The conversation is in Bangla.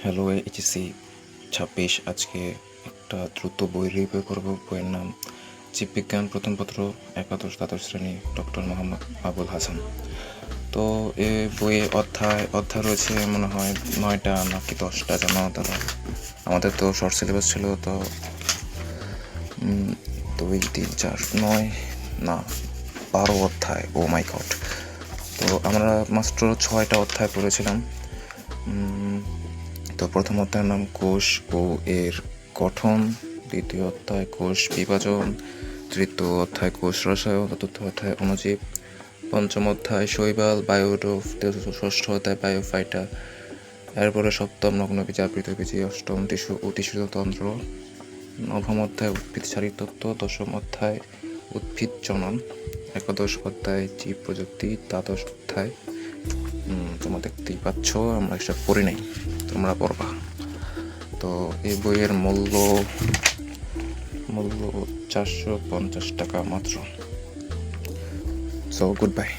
Hello HSC 26। আজকে একটা দ্রুত বই রিভিউ করব। বইয়ের নাম জীববিজ্ঞান প্রথম পত্র, একাদশ দ্বাদশ শ্রেণী, ডক্টর মোহাম্মদ আবুল হাসান। তো এ বইয়ে অধ্যায় রয়েছে মনে হয় 9টা নাকি 10টা, জানো তারা। আমাদের তো শর্ট সিলেবাস ছিল, তো 2 3 4 9 না 12 অধ্যায়। ও মাই গড! তো আমরা মাত্র 6টা অধ্যায় পড়েছিলাম। তো প্রথম অধ্যায়ের নাম কোষ ও এর গঠন, দ্বিতীয় অধ্যায় কোষ বিভাজন, তৃতীয় অধ্যায় কোষ রসায়ন, চতুর্থ অধ্যায় অণুজীব, পঞ্চম অধ্যায় শৈবাল বায়োটোপ, ষষ্ঠ অধ্যায় বায়োফাইটা, এরপরে সপ্তম নগ্নবীজা পৃথবীজী, অষ্টম টিস্যু ও টিস্যুতন্ত্র, নবম অধ্যায় উদ্ভিদ শারীরতত্ত্ব, দশম অধ্যায় উদ্ভিদ জনন, একাদশ অধ্যায় জীব প্রযুক্তি, দ্বাদশ অধ্যায় তোমরা দেখতেই পাচ্ছ আমরা এসব পড়ি নাই, তোমরা পড়বা। তো এই বইয়ের মূল্য 450 টাকা মাত্র। So good bye.